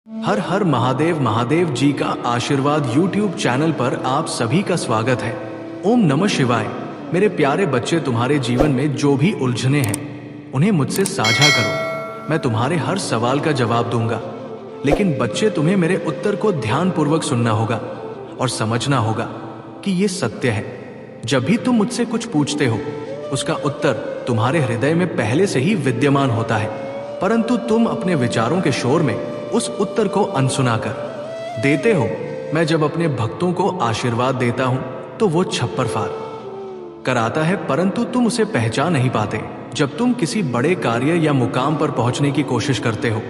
हर हर महादेव महादेव जी का आशीर्वाद YouTube channel पर आप सभी का स्वागत है। ओम नमः शिवाय। मेरे प्यारे बच्चे, तुम्हारे जीवन में जो भी उलझने हैं उन्हें मुझसे साझा करो। मैं तुम्हारे हर सवाल का जवाब दूंगा, लेकिन बच्चे तुम्हें मेरे उत्तर को ध्यानपूर्वक सुनना होगा और समझना होगा कि ये सत्य है। जब भी तुम मुझसे कुछ पूछते हो, उसका उत्तर तुम्हारे हृदय में पहले से ही विद्यमान होता है, परंतु तुम अपने विचारों के शोर में उस उत्तर को अनसुना कर देते हो। मैं जब अपने भक्तों को आशीर्वाद देता हूं तो वो छप्पर फाड़ कराता है, परंतु तुम उसे पहचान नहीं पाते। जब तुम किसी बड़े कार्य या मुकाम पर पहुंचने की कोशिश करते हो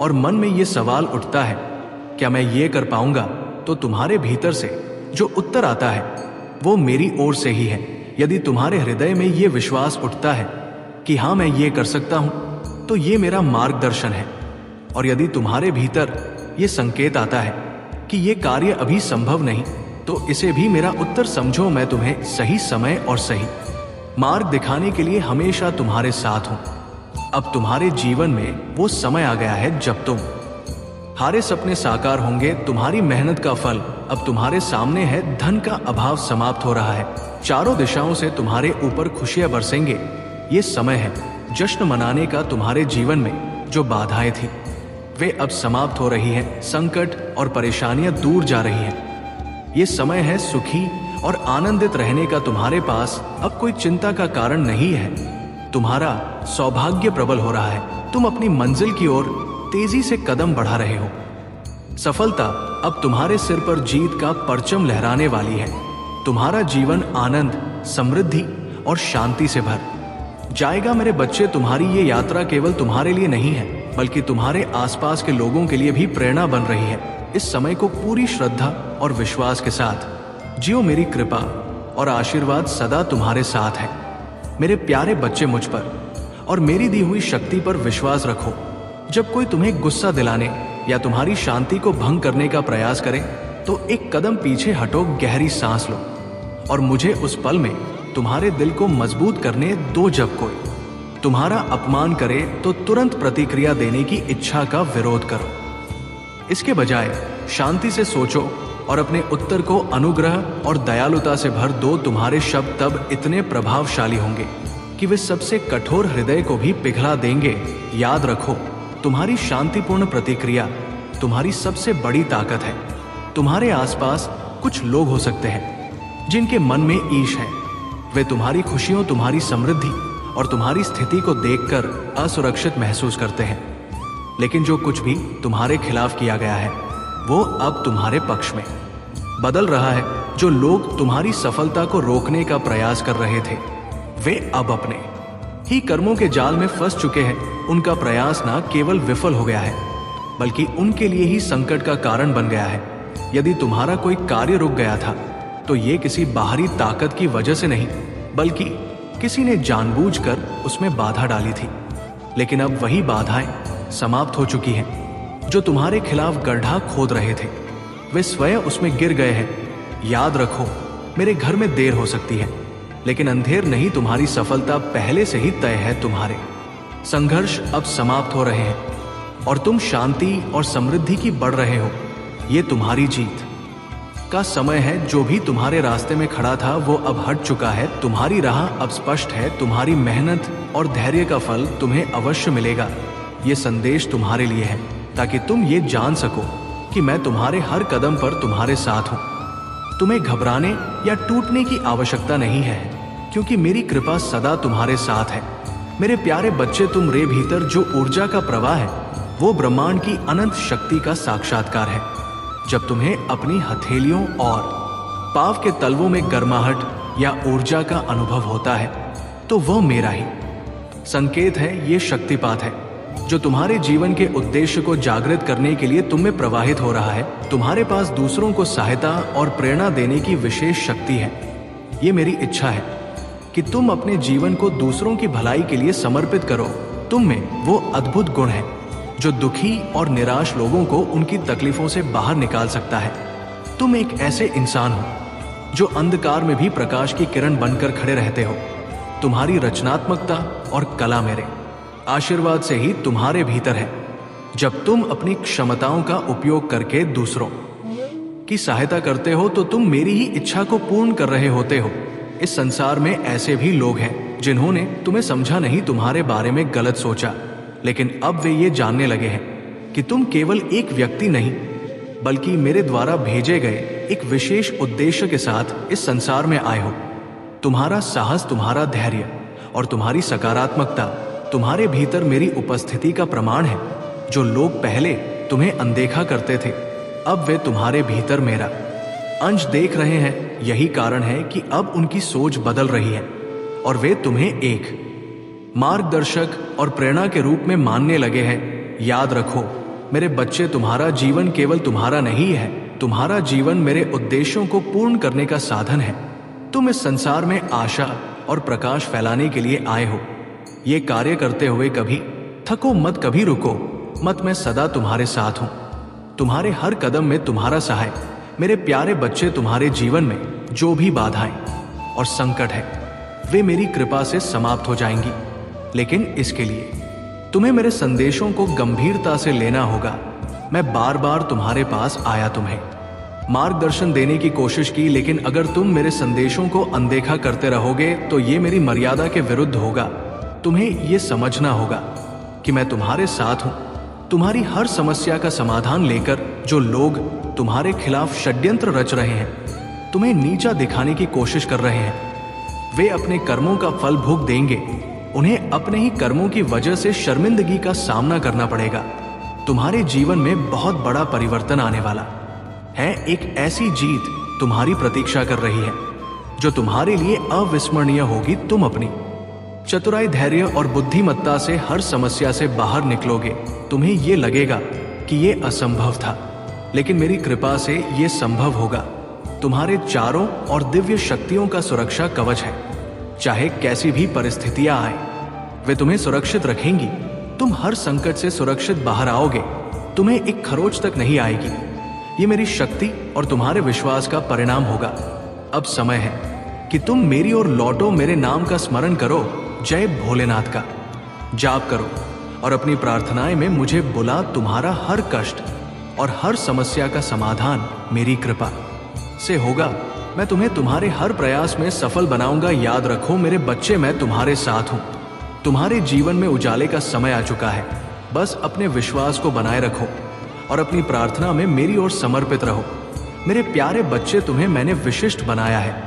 और मन में ये सवाल उठता है, क्या मैं ये कर पाऊंगा, तो तुम्हारे भीतर से जो उत्तर आता है वो मेरी ओर से ही है। यदि तुम्हारे हृदय में ये विश्वास उठता है कि हाँ, मैं ये कर सकता हूं, तो ये मेरा मार्गदर्शन है। और यदि तुम्हारे भीतर ये संकेत आता है कि ये कार्य अभी संभव नहीं, तो इसे भी मेरा उत्तर समझो। मैं तुम्हें सही समय और सही मार्ग दिखाने के लिए हमेशा तुम्हारे साथ हूं। अब तुम्हारे जीवन में वो समय आ गया है जब तुम हारे सपने साकार होंगे। तुम्हारी मेहनत का फल अब तुम्हारे सामने है। धन का अभाव समाप्त हो रहा है। चारों दिशाओं से तुम्हारे ऊपर खुशियां बरसेंगे। ये समय है जश्न मनाने का। तुम्हारे जीवन में जो बाधाएं थी वे अब समाप्त हो रही हैं। संकट और परेशानियां दूर जा रही हैं। ये समय है सुखी और आनंदित रहने का। तुम्हारे पास अब कोई चिंता का कारण नहीं है। तुम्हारा सौभाग्य प्रबल हो रहा है। तुम अपनी मंजिल की ओर तेजी से कदम बढ़ा रहे हो। सफलता अब तुम्हारे सिर पर जीत का परचम लहराने वाली है। तुम्हारा जीवन आनंद, समृद्धि और शांति से भर जाएगा। मेरे बच्चे, तुम्हारी ये यात्रा केवल तुम्हारे लिए नहीं है, बल्कि तुम्हारे आसपास के लोगों के लिए भी प्रेरणा बन रही है। इस समय को पूरी श्रद्धा और विश्वास के साथ जियो। मेरी कृपा और आशीर्वाद सदा तुम्हारे साथ है। मेरे प्यारे बच्चे, मुझ पर और मेरी दी हुई शक्ति पर विश्वास रखो। जब कोई तुम्हें गुस्सा दिलाने या तुम्हारी शांति को भंग करने का प्रयास करे, तो एक कदम पीछे हटो, गहरी सांस लो और मुझे उस पल में तुम्हारे दिल को मजबूत करने दो। जब कोई तुम्हारा अपमान करे तो तुरंत प्रतिक्रिया देने की इच्छा का विरोध करो। इसके बजाय शांति से सोचो और अपने उत्तर को अनुग्रह और दयालुता से भर दो। तुम्हारे शब्द तब इतने प्रभावशाली होंगे कि वे सबसे कठोर हृदय को भी पिघला देंगे। याद रखो, तुम्हारी शांतिपूर्ण प्रतिक्रिया तुम्हारी सबसे बड़ी ताकत है। तुम्हारे आसपास कुछ लोग हो सकते हैं जिनके मन में ईर्ष्या है। वे तुम्हारी खुशियों, तुम्हारी समृद्धि और तुम्हारी स्थिति को देखकर असुरक्षित महसूस करते हैं, लेकिन जो कुछ भी तुम्हारे खिलाफ किया गया है वो अब तुम्हारे पक्ष में बदल रहा है। जो लोग तुम्हारी सफलता को रोकने का प्रयास कर रहे थे, वे अब अपने ही कर्मों के जाल में फंस चुके हैं। उनका प्रयास न केवल विफल हो गया है, बल्कि उनके लिए ही संकट का कारण बन गया है। यदि तुम्हारा कोई कार्य रुक गया था, तो ये किसी बाहरी ताकत की वजह से नहीं, बल्कि किसी ने जानबूझकर उसमें बाधा डाली थी। लेकिन अब वही बाधाएं समाप्त हो चुकी हैं। जो तुम्हारे खिलाफ गड्ढा खोद रहे थे, वे स्वयं उसमें गिर गए हैं। याद रखो, मेरे घर में देर हो सकती है, लेकिन अंधेर नहीं। तुम्हारी सफलता पहले से ही तय है। तुम्हारे संघर्ष अब समाप्त हो रहे हैं और तुम शांति और समृद्धि की बढ़ रहे हो। ये तुम्हारी जीत का समय है। जो भी तुम्हारे रास्ते में खड़ा था वो अब हट चुका है। तुम्हारी राह अब स्पष्ट है। तुम्हारी मेहनत और धैर्य का फल तुम्हें अवश्य मिलेगा। ये संदेश तुम्हारे लिए है, ताकि तुम ये जान सको कि मैं तुम्हारे हर कदम पर तुम्हारे साथ हूँ। तुम्हें घबराने या टूटने की आवश्यकता नहीं है, क्योंकि मेरी कृपा सदा तुम्हारे साथ है। मेरे प्यारे बच्चे, तुम्हारे भीतर जो ऊर्जा का प्रवाह है वो ब्रह्मांड की अनंत शक्ति का साक्षात्कार है। जब तुम्हें अपनी हथेलियों और पांव के तलवों में गर्माहट या ऊर्जा का अनुभव होता है, तो वह मेरा ही संकेत है। ये शक्तिपात है जो तुम्हारे जीवन के उद्देश्य को जागृत करने के लिए तुम में प्रवाहित हो रहा है। तुम्हारे पास दूसरों को सहायता और प्रेरणा देने की विशेष शक्ति है। ये मेरी इच्छा है कि तुम अपने जीवन को दूसरों की भलाई के लिए समर्पित करो। तुम में वो अद्भुत गुण है जो दुखी और निराश लोगों को उनकी तकलीफों से बाहर निकाल सकता है। तुम एक ऐसे इंसान हो जो अंधकार में भी प्रकाश की किरण बनकर खड़े रहते हो। तुम्हारी रचनात्मकता और कला मेरे आशीर्वाद से ही तुम्हारे भीतर है। जब तुम अपनी क्षमताओं का उपयोग करके दूसरों की सहायता करते हो तो तुम मेरी ही इच्छा को पूर्ण कर रहे होते हो। इस संसार में ऐसे भी लोग हैं जिन्होंने तुम्हें समझा नहीं, तुम्हारे बारे में गलत सोचा, लेकिन अब वे ये जानने लगे हैं कि तुम केवल एक व्यक्ति नहीं बल्कि मेरे द्वारा भेजे गए एक विशेष उद्देश्य के साथ इस संसार में आए हो। तुम्हारा साहस, तुम्हारा धैर्य और तुम्हारी सकारात्मकता तुम्हारे भीतर मेरी उपस्थिति का प्रमाण है। जो लोग पहले तुम्हें अनदेखा करते थे, अब वे तुम्हारे भीतर मेरा अंश देख रहे हैं। यही कारण है कि अब उनकी सोच बदल रही है और वे तुम्हें एक मार्गदर्शक और प्रेरणा के रूप में मानने लगे हैं। याद रखो मेरे बच्चे, तुम्हारा जीवन केवल तुम्हारा नहीं है, तुम्हारा जीवन मेरे उद्देश्यों को पूर्ण करने का साधन है। तुम इस संसार में आशा और प्रकाश फैलाने के लिए आए हो। ये कार्य करते हुए कभी थको मत, कभी रुको मत। मैं सदा तुम्हारे साथ हूं, तुम्हारे हर कदम में तुम्हारा सहाय। मेरे प्यारे बच्चे, तुम्हारे जीवन में जो भी बाधाएं और संकट है वे मेरी कृपा से समाप्त हो जाएंगी, लेकिन इसके लिए तुम्हें मेरे संदेशों को गंभीरता से लेना होगा। मैं बार बार तुम्हारे पास आया, तुम्हें मार्गदर्शन देने की कोशिश की, लेकिन अगर तुम मेरे संदेशों को अनदेखा करते रहोगे तो ये मेरी मर्यादा के विरुद्ध होगा। तुम्हें ये समझना होगा कि मैं तुम्हारे साथ हूं। तुम्हारी हर समस्या का समाधान लेकर जो लोग तुम्हारे खिलाफ षड्यंत्र रच रहे हैं, तुम्हें नीचा दिखाने की कोशिश कर रहे हैं, वे अपने कर्मों का फल भोग देंगे। उन्हें अपने ही कर्मों की वजह से शर्मिंदगी का सामना करना पड़ेगा। तुम्हारे जीवन में बहुत बड़ा परिवर्तन आने वाला है। एक ऐसी जीत तुम्हारी प्रतीक्षा कर रही है जो तुम्हारे लिए अविस्मरणीय होगी। तुम अपनी चतुराई, धैर्य और बुद्धिमत्ता से हर समस्या से बाहर निकलोगे। तुम्हें ये लगेगा कि ये असंभव था, लेकिन मेरी कृपा से ये संभव होगा। तुम्हारे चारों और दिव्य शक्तियों का सुरक्षा कवच है। चाहे कैसी भी परिस्थितियां आए, वे तुम्हें सुरक्षित रखेंगी। तुम हर संकट से सुरक्षित बाहर आओगे। तुम्हें एक खरोच तक नहीं आएगी। ये मेरी शक्ति और तुम्हारे विश्वास का परिणाम होगा। अब समय है कि तुम मेरी ओर लौटो, मेरे नाम का स्मरण करो, जय भोलेनाथ का जाप करो और अपनी प्रार्थनाएं में मुझे बुला। तुम्हारा हर कष्ट और हर समस्या का समाधान मेरी कृपा से होगा। मैं तुम्हें तुम्हारे हर प्रयास में सफल बनाऊंगा। याद रखो मेरे बच्चे, मैं तुम्हारे साथ हूं। तुम्हारे जीवन में उजाले का समय आ चुका है। बस अपने विश्वास को बनाए रखो और अपनी प्रार्थना में मेरी ओर समर्पित रहो। मेरे प्यारे बच्चे, तुम्हें मैंने विशिष्ट बनाया है,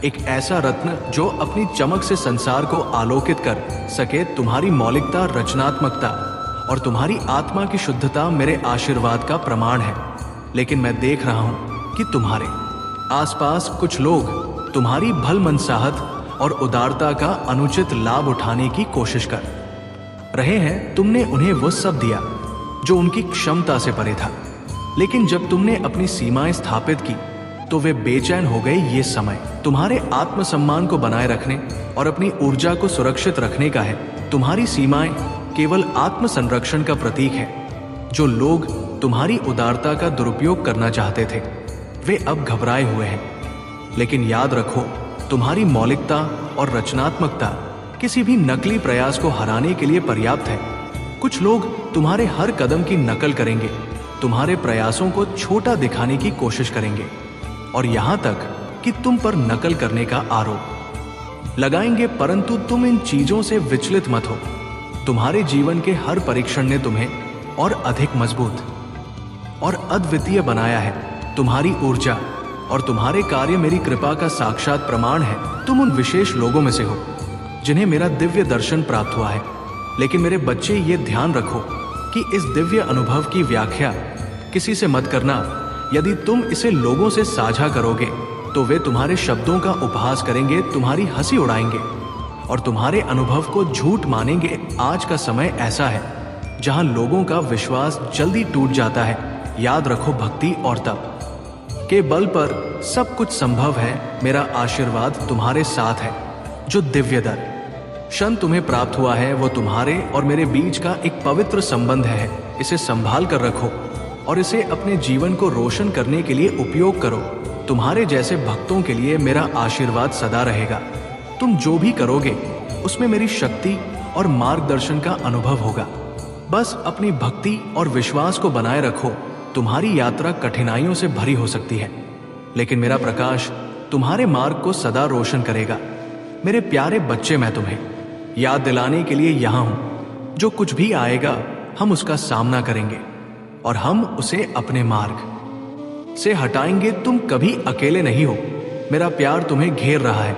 एक ऐसा रत्न जो अपनी चमक से संसार को आलोकित कर सके। तुम्हारी मौलिकता, रचनात्मकता और तुम्हारी आत्मा की शुद्धता मेरे आशीर्वाद का प्रमाण है। लेकिन मैं देख रहा हूं कि तुम्हारे आसपास कुछ लोग तुम्हारी भलमनसाहत और उदारता का अनुचित लाभ उठाने की कोशिश कर रहे हैं। तुमने उन्हें वो सब दिया जो उनकी क्षमता से परे था, लेकिन जब तुमने अपनी सीमाएं स्थापित की तो वे बेचैन हो गए। ये समय तुम्हारे आत्मसम्मान को बनाए रखने और अपनी ऊर्जा को सुरक्षित रखने का है। तुम्हारी सीमाएं केवल आत्म संरक्षण का प्रतीक है। जो लोग तुम्हारी उदारता का दुरुपयोग करना चाहते थे, वे अब घबराए हुए हैं। लेकिन याद रखो, तुम्हारी मौलिकता और रचनात्मकता किसी भी नकली प्रयास को हराने के लिए पर्याप्त है। कुछ लोग तुम्हारे हर कदम की नकल करेंगे, तुम्हारे प्रयासों को छोटा दिखाने की कोशिश करेंगे और यहां तक कि तुम पर नकल करने का आरोप लगाएंगे। परंतु तुम इन चीजों से विचलित मत हो। तुम्हारे जीवन के हर परीक्षण ने तुम्हें और अधिक मजबूत और अद्वितीय बनाया है। तुम्हारी ऊर्जा और तुम्हारे कार्य मेरी कृपा का साक्षात प्रमाण है। तुम उन विशेष लोगों में से हो जिन्हें मेरा दिव्य दर्शन प्राप्त हुआ है। लेकिन मेरे बच्चे, ये ध्यान रखो कि इस दिव्य अनुभव की व्याख्या किसी से मत करना। यदि तुम इसे लोगों से साझा करोगे तो वे तुम्हारे शब्दों का उपहास करेंगे, तुम्हारी हंसी उड़ाएंगे और तुम्हारे अनुभव को झूठ मानेंगे। आज का समय ऐसा है जहां लोगों का विश्वास जल्दी टूट जाता है। याद रखो, भक्ति और तप के बल पर सब कुछ संभव है। मेरा आशीर्वाद तुम्हारे साथ है। जो दिव्य दर्शन तुम्हें प्राप्त हुआ है वो तुम्हारे और मेरे बीच का एक पवित्र संबंध है। इसे संभाल कर रखो और इसे अपने जीवन को रोशन करने के लिए उपयोग करो। तुम्हारे जैसे भक्तों के लिए मेरा आशीर्वाद सदा रहेगा। तुम जो भी करोगे उसमें मेरी शक्ति और मार्गदर्शन का अनुभव होगा। बस अपनी भक्ति और विश्वास को बनाए रखो। तुम्हारी यात्रा कठिनाइयों से भरी हो सकती है, लेकिन मेरा प्रकाश तुम्हारे मार्ग को सदा रोशन करेगा। मेरे प्यारे बच्चे, मैं तुम्हें याद दिलाने के लिए यहाँ हूं। जो कुछ भी आएगा हम उसका सामना करेंगे और हम उसे अपने मार्ग से हटाएंगे। तुम कभी अकेले नहीं हो। मेरा प्यार तुम्हें घेर रहा है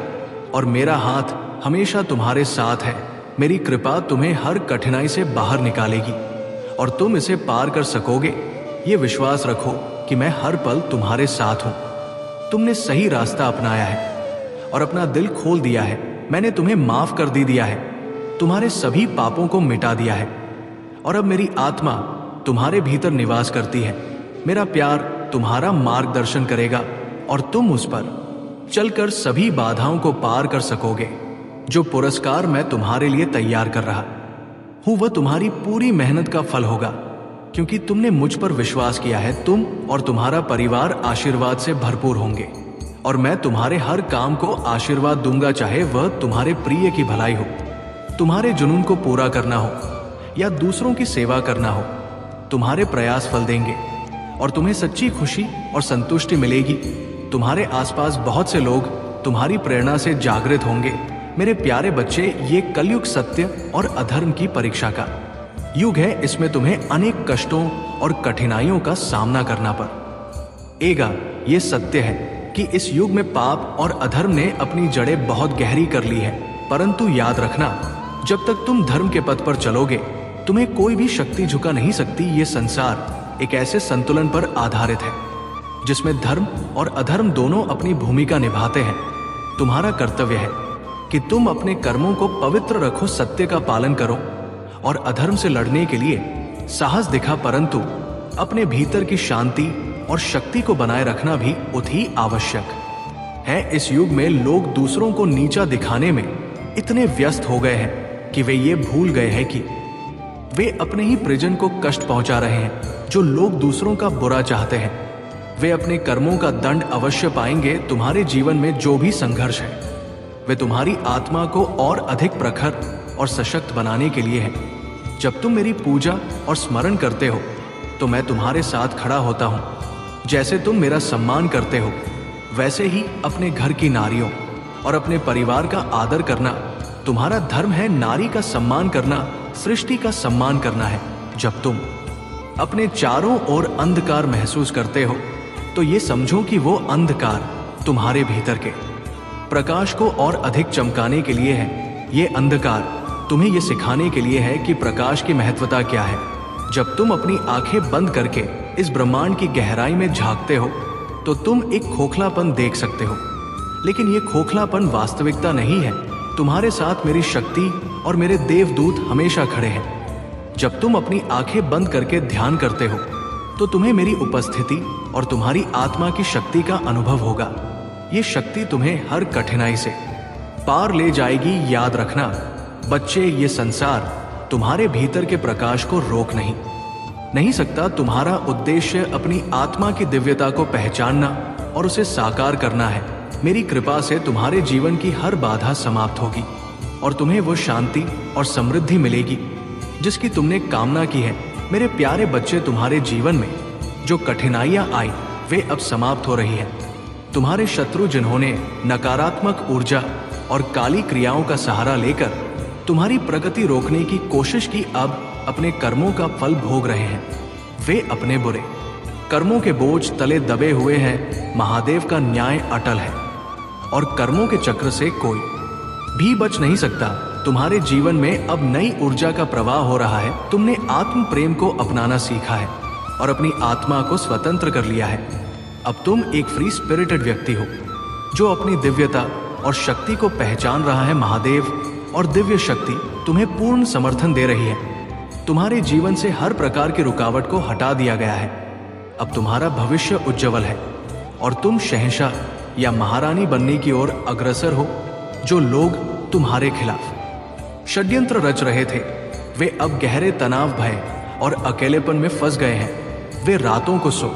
और मेरा हाथ हमेशा तुम्हारे साथ है। मेरी कृपा तुम्हें हर कठिनाई से बाहर निकालेगी और तुम इसे पार कर सकोगे। ये विश्वास रखो कि मैं हर पल तुम्हारे साथ हूं। तुमने सही रास्ता अपनाया है और अपना दिल खोल दिया है। मैंने तुम्हें माफ कर दिया है, तुम्हारे सभी पापों को मिटा दिया है और अब मेरी आत्मा तुम्हारे भीतर निवास करती है। मेरा प्यार तुम्हारा मार्गदर्शन करेगा और तुम उस पर चलकर सभी बाधाओं को पार कर सकोगे। जो पुरस्कार मैं तुम्हारे लिए तैयार कर रहा हूं वह तुम्हारी पूरी मेहनत का फल होगा, क्योंकि तुमने मुझ पर विश्वास किया है। तुम और तुम्हारा परिवार आशीर्वाद से भरपूर होंगे और मैं तुम्हारे हर काम को आशीर्वाद दूंगा, चाहे वह तुम्हारे प्रिय की भलाई हो, तुम्हारे जुनून को पूरा करना हो या दूसरों की सेवा करना हो। तुम्हारे प्रयास फल देंगे और तुम्हें सच्ची खुशी और संतुष्टि मिलेगी। तुम्हारे आसपास बहुत से लोग तुम्हारी प्रेरणा से जागृत होंगे। मेरे प्यारे बच्चे, ये कलयुग सत्य और अधर्म की परीक्षा का युग है। इसमें तुम्हें अनेक कष्टों और कठिनाइयों का सामना करना पड़ेगा। ये सत्य है कि इस युग में पाप और अधर्म ने अपनी जड़ें बहुत गहरी कर ली है, परंतु याद रखना, जब तक तुम धर्म के पथ पर चलोगे तुम्हें कोई भी शक्ति झुका नहीं सकती। ये संसार एक ऐसे संतुलन पर आधारित है जिसमें धर्म और अधर्म दोनों अपनी भूमिका निभाते हैं। तुम्हारा कर्तव्य है कि तुम अपने कर्मों को पवित्र रखो, सत्य का पालन करो और अधर्म से लड़ने के लिए साहस दिखा, परंतु अपने भीतर की शांति और शक्ति को बनाए रखना भी उतनी आवश्यक है। इस युग में लोग दूसरों को नीचा दिखाने में इतने व्यस्त हो गए हैं कि वे ये भूल गए हैं कि वे अपने ही परिजन को कष्ट पहुंचा रहे हैं। जो लोग दूसरों का बुरा चाहते हैं वे अपने कर्मों का दंड अवश्य पाएंगे। तुम्हारे जीवन में जो भी संघर्ष है वे तुम्हारी आत्मा को और अधिक प्रखर और सशक्त बनाने के लिए है। जब तुम मेरी पूजा और स्मरण करते हो तो मैं तुम्हारे साथ खड़ा होता हूँ। जैसे तुम मेरा सम्मान करते हो वैसे ही अपने घर की नारियों और अपने परिवार का आदर करना तुम्हारा धर्म है। नारी का सम्मान करना सृष्टि का सम्मान करना है। जब तुम अपने चारों ओर अंधकार महसूस करते हो तो ये समझो कि वो अंधकार तुम्हारे भीतर के प्रकाश को और अधिक चमकाने के लिए है। ये अंधकार तुम्हें ये सिखाने के लिए है कि प्रकाश की महत्वता क्या है। जब तुम अपनी आंखें बंद करके इस ब्रह्मांड की गहराई में झांकते हो तो तुम एक खोखलापन देख सकते हो, लेकिन ये खोखलापन वास्तविकता नहीं है। तुम्हारे साथ मेरी शक्ति और मेरे देवदूत हमेशा खड़े हैं। जब तुम अपनी आंखें बंद करके ध्यान करते हो तो तुम्हें मेरी उपस्थिति और तुम्हारी आत्मा की शक्ति का अनुभव होगा। ये शक्ति तुम्हें हर कठिनाई से पार ले जाएगी। याद रखना बच्चे, ये संसार तुम्हारे भीतर के प्रकाश को रोक नहीं सकता। तुम्हारा उद्देश्य अपनी आत्मा की दिव्यता को पहचानना और उसे साकार करना है। मेरी कृपा से तुम्हारे जीवन की हर बाधा समाप्त होगी और तुम्हें वो शांति और समृद्धि मिलेगी जिसकी तुमने कामना की है। मेरे प्यारे बच्चे, तुम्हारे जीवन में जो कठिनाइयां आई वे अब समाप्त हो रही हैं। तुम्हारे शत्रु जिन्होंने नकारात्मक ऊर्जा और काली क्रियाओं का सहारा लेकर तुम्हारी प्रगति रोकने की कोशिश की, अब अपने कर्मों का फल भोग रहे हैं। वे अपने बुरे कर्मों के बोझ तले दबे हुए हैं। महादेव का न्याय अटल है और कर्मों के चक्र से कोई भी बच नहीं सकता। तुम्हारे जीवन में अब नई ऊर्जा का प्रवाह हो रहा है। तुमने आत्म प्रेम को अपनाना सीखा है और अपनी आत्मा को स्वतंत्र कर लिया है। अब तुम एक फ्री स्पिरिटेड व्यक्ति हो जो अपनी दिव्यता और शक्ति को पहचान रहा है। महादेव और दिव्य शक्ति तुम्हें पूर्ण समर्थन दे रही है। तुम्हारे जीवन से हर प्रकार की रुकावट को हटा दिया गया है। अब तुम्हारा भविष्य उज्जवल है और तुम शहंशाह या महारानी बनने की ओर अग्रसर हो। जो लोग तुम्हारे खिलाफ षड्यंत्र रच रहे थे वे अब गहरे तनाव, भय और अकेलेपन में फंस गए हैं। वे रातों को सो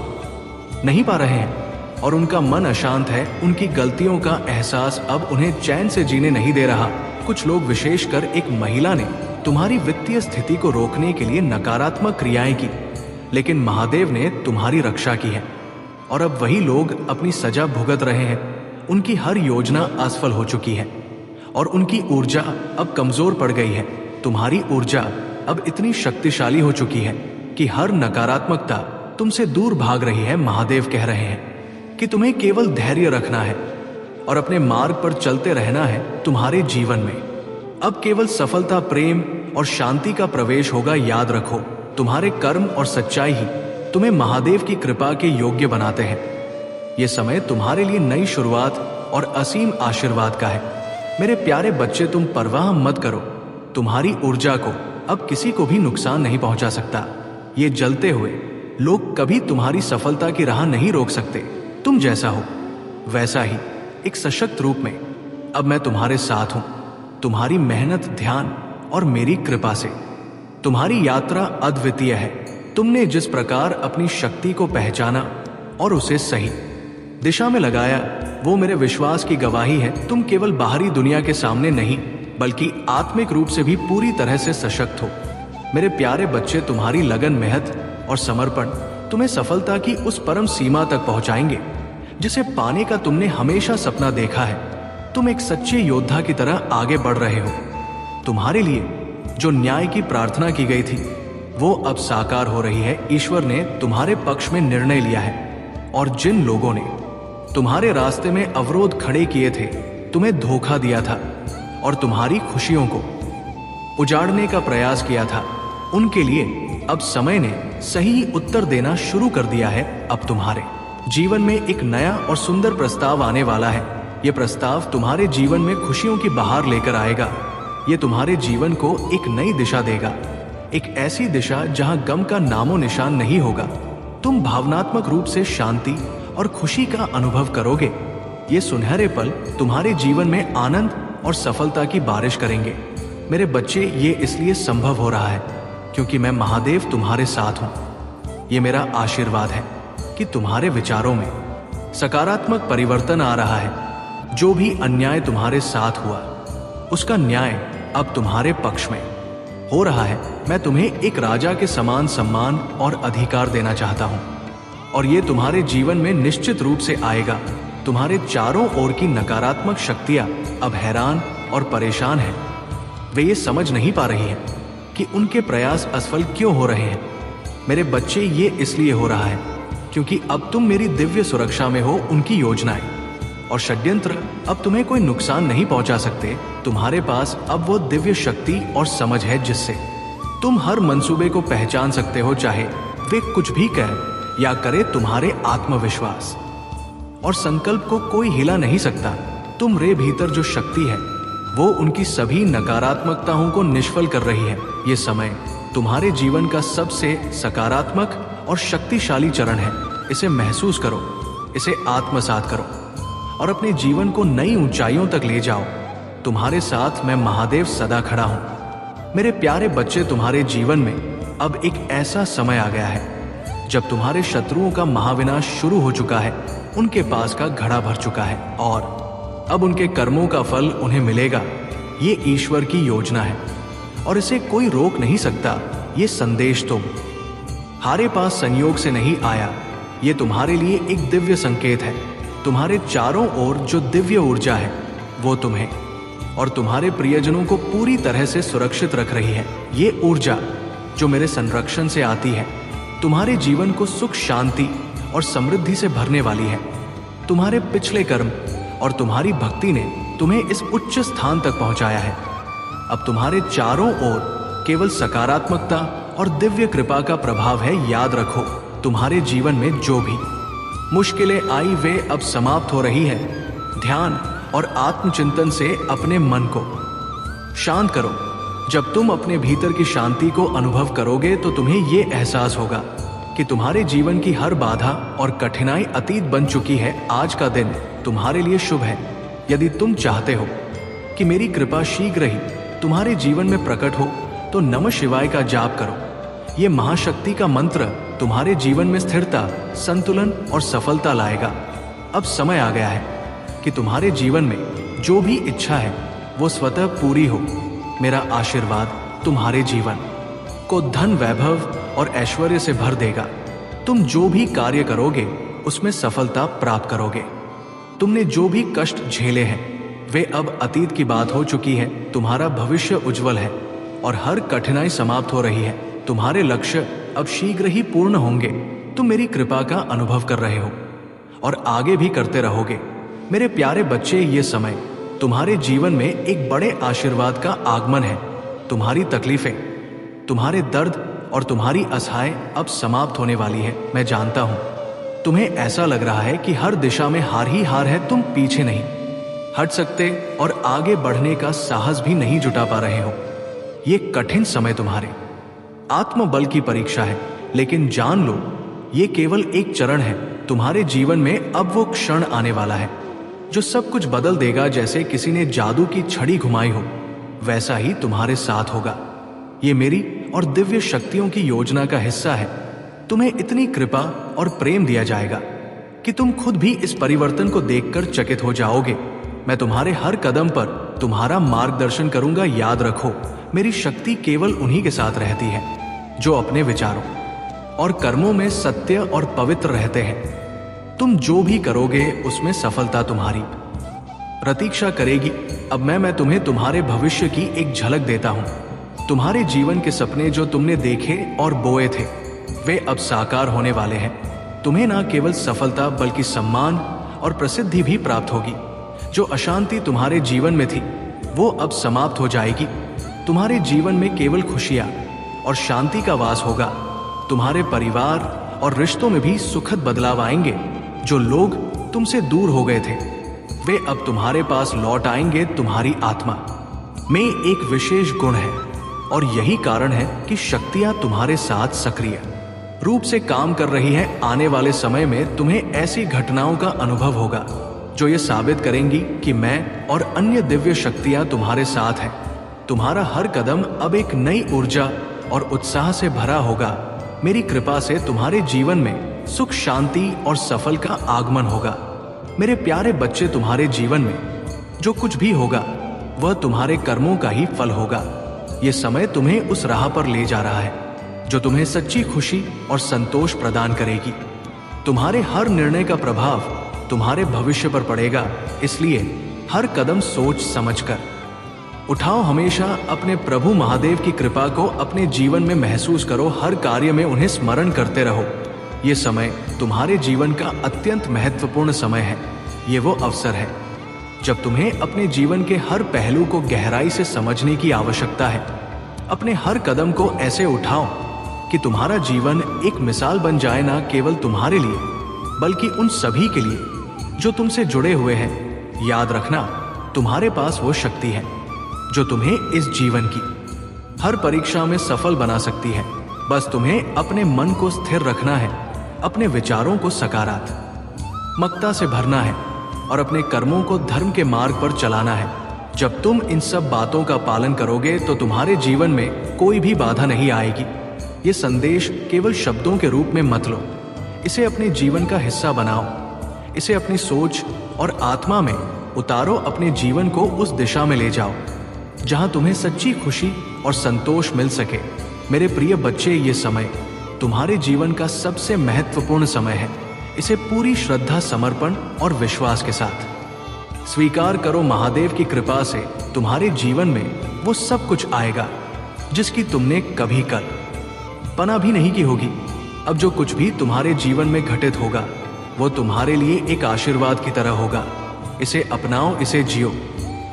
नहीं पा रहे हैं और उनका मन अशांत है। उनकी गलतियों का एहसास अब उन्हें चैन से जीने नहीं दे रहा। कुछ लोग, विशेषकर एक महिला ने तुम्हारी वित्तीय स्थिति को रोकने के लिए नकारात्मक क्रियाएं की, लेकिन महादेव ने तुम्हारी रक्षा की है। और अब वही लोग अपनी सजा भुगत रहे हैं। उनकी हर योजना असफल हो चुकी है और उनकी ऊर्जा अब कमजोर पड़ गई है। तुम्हारी ऊर्जा अब इतनी शक्तिशाली हो चुकी है कि हर नकारात्मकता तुमसे दूर भाग रही है। महादेव कह रहे हैं कि तुम्हें केवल धैर्य रखना है और अपने मार्ग पर चलते रहना है। तुम्हारे जीवन में अब केवल सफलता, प्रेम और शांति का प्रवेश होगा। याद रखो, तुम्हारे कर्म और सच्चाई ही तुम्हें महादेव की कृपा के योग्य बनाते हैं। यह समय तुम्हारे लिए नई शुरुआत और असीम आशीर्वाद का है। मेरे प्यारे बच्चे, तुम परवाह मत करो। तुम्हारी ऊर्जा को अब किसी को भी नुकसान नहीं पहुंचा सकता। ये जलते हुए लोग कभी तुम्हारी सफलता की राह नहीं रोक सकते। तुम जैसा हो वैसा ही एक सशक्त रूप में अब मैं तुम्हारे साथ हूं। तुम्हारी मेहनत, ध्यान और मेरी कृपा से तुम्हारी यात्रा अद्वितीय है। तुमने जिस प्रकार अपनी शक्ति को पहचाना और उसे सही दिशा में लगाया, वो मेरे विश्वास की गवाही है। तुम केवल बाहरी दुनिया के सामने नहीं, बल्कि आत्मिक रूप से भी पूरी तरह से सशक्त हो। मेरे प्यारे बच्चे, तुम्हारी लगन, मेहनत और समर्पण तुम्हें सफलता की उस परम सीमा तक पहुंचाएंगे जिसे पाने का तुमने हमेशा सपना देखा है। तुम एक सच्चे योद्धा की तरह आगे बढ़ रहे हो। तुम्हारे लिए जो न्याय की प्रार्थना की गई थी वो अब साकार हो रही है। ईश्वर ने तुम्हारे पक्ष में निर्णय लिया है और जिन लोगों ने तुम्हारे रास्ते में अवरोध खड़े किए थे, तुम्हें धोखा दिया था और तुम्हारी खुशियों को उजाड़ने का प्रयास किया था, उनके लिए अब समय ने सही उत्तर देना शुरू कर दिया है। अब तुम्हारे जीवन में एक नया और सुंदर प्रस्ताव आने वाला है। यह प्रस्ताव तुम्हारे जीवन में खुशियों की बहार लेकर आएगा। यह तुम्हारे जीवन को एक नई दिशा देगा, एक ऐसी दिशा जहां गम का नामो निशान नहीं होगा। तुम भावनात्मक रूप से शांति और खुशी का अनुभव करोगे। ये सुनहरे पल तुम्हारे जीवन में आनंद और सफलता की बारिश करेंगे। मेरे बच्चे, ये इसलिए संभव हो रहा है क्योंकि मैं महादेव तुम्हारे साथ हूं। ये मेरा आशीर्वाद है कि तुम्हारे विचारों में सकारात्मक परिवर्तन आ रहा है। जो भी अन्याय तुम्हारे साथ हुआ, उसका न्याय अब तुम्हारे पक्ष में हो रहा है। मैं तुम्हें एक राजा के समान सम्मान और अधिकार देना चाहता हूं और ये तुम्हारे जीवन में निश्चित रूप से आएगा। तुम्हारे चारों ओर की नकारात्मक शक्तियां अब हैरान और परेशान हैं। वे ये समझ नहीं पा रही हैं कि उनके प्रयास असफल क्यों हो रहे हैं। मेरे बच्चे, ये इसलिए हो रहा है क्योंकि अब तुम मेरी दिव्य सुरक्षा में हो। उनकी योजनाएं और षड्यंत्र अब तुम्हें कोई नुकसान नहीं पहुंचा सकते। तुम्हारे पास अब वो दिव्य शक्ति और समझ है जिससे तुम हर मंसूबे को पहचान सकते हो, चाहे वे कुछ भी कह या करे। तुम्हारे आत्मविश्वास और संकल्प को कोई हिला नहीं सकता। तुम्हारे भीतर जो शक्ति है वो उनकी सभी नकारात्मकताओं को निष्फल कर रही है। ये समय तुम्हारे जीवन का सबसे सकारात्मक और शक्तिशाली चरण है। इसे महसूस करो, इसे आत्मसात करो और अपने जीवन को नई ऊंचाइयों तक ले जाओ। तुम्हारे साथ मैं महादेव सदा खड़ा हूं। मेरे प्यारे बच्चे, तुम्हारे जीवन में अब एक ऐसा समय आ गया है जब तुम्हारे शत्रुओं का महाविनाश शुरू हो चुका है। उनके पास का घड़ा भर चुका है और अब उनके कर्मों का फल उन्हें मिलेगा। ये ईश्वर की योजना है और इसे कोई रोक नहीं सकता। ये संदेश तुम्हारे पास संयोग से नहीं आया। ये तुम्हारे लिए एक दिव्य संकेत है। तुम्हारे चारों ओर जो दिव्य ऊर्जा है वो तुम्हें और तुम्हारे प्रियजनों को पूरी तरह से सुरक्षित रख रही है। ये ऊर्जा जो मेरे संरक्षण से आती है तुम्हारे जीवन को सुख, शांति और समृद्धि से भरने वाली है। तुम्हारे पिछले कर्म और तुम्हारी भक्ति ने तुम्हें इस उच्च स्थान तक पहुंचाया है। अब तुम्हारे चारों ओर केवल सकारात्मकता और दिव्य कृपा का प्रभाव है। याद रखो, तुम्हारे जीवन में जो भी मुश्किलें आई वे अब समाप्त हो रही है। ध्यान और आत्मचिंतन से अपने मन को शांत करो। जब तुम अपने भीतर की शांति को अनुभव करोगे तो तुम्हें ये एहसास होगा कि तुम्हारे जीवन की हर बाधा और कठिनाई अतीत बन चुकी है। आज का दिन तुम्हारे लिए शुभ है। यदि तुम चाहते हो कि मेरी कृपा शीघ्र ही तुम्हारे जीवन में प्रकट हो तो नमः शिवाय का जाप करो। ये महाशक्ति का मंत्र तुम्हारे जीवन में स्थिरता, संतुलन और सफलता लाएगा। अब समय आ गया है कि तुम्हारे जीवन में जो भी इच्छा है वो स्वतः पूरी हो। मेरा आशीर्वाद तुम्हारे जीवन को धन, वैभव और ऐश्वर्य से भर देगा। तुम जो भी कार्य करोगे उसमें सफलता प्राप्त करोगे। तुमने जो भी कष्ट झेले हैं वे अब अतीत की बात हो चुकी है। तुम्हारा भविष्य उज्जवल है और हर कठिनाई समाप्त हो रही है। तुम्हारे लक्ष्य अब शीघ्र ही पूर्ण होंगे। तुम मेरी कृपा का अनुभव कर रहे हो और आगे भी करते रहोगे। मेरे प्यारे बच्चे, ये समय तुम्हारे जीवन में एक बड़े आशीर्वाद का आगमन है। तुम्हारी तकलीफें, तुम्हारे दर्द और तुम्हारी आशाएं अब समाप्त होने वाली है। मैं जानता हूं तुम्हें ऐसा लग रहा है कि हर दिशा में हार ही हार है। तुम पीछे नहीं हट सकते और आगे बढ़ने का साहस भी नहीं जुटा पा रहे हो। ये कठिन समय तुम्हारे आत्मबल की परीक्षा है, लेकिन जान लो ये केवल एक चरण है। तुम्हारे जीवन में अब वो क्षण आने वाला है जो सब कुछ बदल देगा। जैसे किसी ने जादू की छड़ी घुमाई हो, वैसा ही तुम्हारे साथ होगा। ये मेरी और दिव्य शक्तियों की योजना का हिस्सा है। तुम्हें इतनी कृपा और प्रेम दिया जाएगा कि तुम खुद भी इस परिवर्तन को देखकर चकित हो जाओगे। मैं तुम्हारे हर कदम पर तुम्हारा मार्गदर्शन करूंगा। याद रखो, मेरी शक्ति केवल उन्हीं के साथ रहती है जो अपने विचारों और कर्मों में सत्य और पवित्र रहते हैं। तुम जो भी करोगे उसमें सफलता तुम्हारी प्रतीक्षा करेगी। अब मैं तुम्हें तुम्हारे भविष्य की एक झलक देता हूं। तुम्हारे जीवन के सपने जो तुमने देखे और बोए थे वे अब साकार होने वाले हैं। तुम्हें ना केवल सफलता बल्कि सम्मान और प्रसिद्धि भी प्राप्त होगी। जो अशांति तुम्हारे जीवन में थी वो अब समाप्त हो जाएगी। तुम्हारे जीवन में केवल खुशियां और शांति का वास होगा। तुम्हारे परिवार और रिश्तों में भी सुखद बदलाव आएंगे। जो लोग तुमसे दूर हो गए थे वे अब तुम्हारे पास लौट आएंगे। तुम्हारी आत्मा में एक विशेष गुण है और यही कारण है कि शक्तियां तुम्हारे साथ सक्रिय रूप से काम कर रही हैं। आने वाले समय में तुम्हें ऐसी घटनाओं का अनुभव होगा जो ये साबित करेंगी कि मैं और अन्य दिव्य शक्तियां तुम्हारे साथ हैं। तुम्हारा हर कदम अब एक नई ऊर्जा और उत्साह से भरा होगा। मेरी कृपा से तुम्हारे जीवन में सुख, शांति और सफल का आगमन होगा। मेरे प्यारे बच्चे, तुम्हारे जीवन में जो कुछ भी होगा वह तुम्हारे कर्मों का ही फल होगा। यह समय तुम्हें उस राह पर ले जा रहा है जो तुम्हें सच्ची खुशी और संतोष प्रदान करेगी। तुम्हारे हर निर्णय का प्रभाव तुम्हारे भविष्य पर पड़ेगा, इसलिए हर कदम सोच समझकर उठाओ। हमेशा अपने प्रभु महादेव की कृपा को अपने जीवन में महसूस करो। हर कार्य में उन्हें स्मरण करते रहो। ये समय तुम्हारे जीवन का अत्यंत महत्वपूर्ण समय है। ये वो अवसर है जब तुम्हें अपने जीवन के हर पहलू को गहराई से समझने की आवश्यकता है। अपने हर कदम को ऐसे उठाओ कि तुम्हारा जीवन एक मिसाल बन जाए, ना केवल तुम्हारे लिए बल्कि उन सभी के लिए जो तुमसे जुड़े हुए हैं। याद रखना, तुम्हारे पास वो शक्ति है जो तुम्हें इस जीवन की हर परीक्षा में सफल बना सकती है। बस तुम्हें अपने मन को स्थिर रखना है, अपने विचारों को सकारात्मकता से भरना है और अपने कर्मों को धर्म के मार्ग पर चलाना है। जब तुम इन सब बातों का पालन करोगे तो तुम्हारे जीवन में कोई भी बाधा नहीं आएगी। ये संदेश केवल शब्दों के रूप में मत लो, इसे अपने जीवन का हिस्सा बनाओ। इसे अपनी सोच और आत्मा में उतारो। अपने जीवन को उस दिशा में ले जाओ जहां तुम्हें सच्ची खुशी और संतोष मिल सके। मेरे प्रिय बच्चे, ये समय तुम्हारे जीवन का सबसे महत्वपूर्ण समय है। इसे पूरी श्रद्धा, समर्पण और विश्वास के साथ स्वीकार करो। महादेव की कृपा से तुम्हारे जीवन में वो सब कुछ आएगा जिसकी तुमने कभी कल्पना भी नहीं की होगी। अब जो कुछ भी तुम्हारे जीवन में घटित होगा वो तुम्हारे लिए एक आशीर्वाद की तरह होगा। इसे अपनाओ, इसे जियो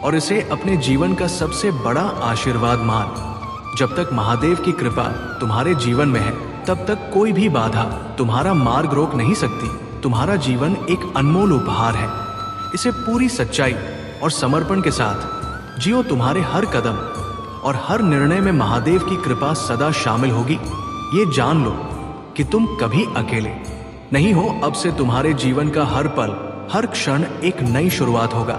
और इसे अपने जीवन का सबसे बड़ा आशीर्वाद मान। जब तक महादेव की कृपा तुम्हारे जीवन में है तब तक कोई भी बाधा तुम्हारा मार्ग रोक नहीं सकती। तुम्हारा जीवन एक अनमोल उपहार है। इसे पूरी सच्चाई और समर्पण के साथ जियो। तुम्हारे हर कदम और हर निर्णय में महादेव की कृपा सदा शामिल होगी। ये जान लो कि तुम कभी अकेले नहीं हो। अब से तुम्हारे जीवन का हर पल, हर क्षण एक नई शुरुआत होगा।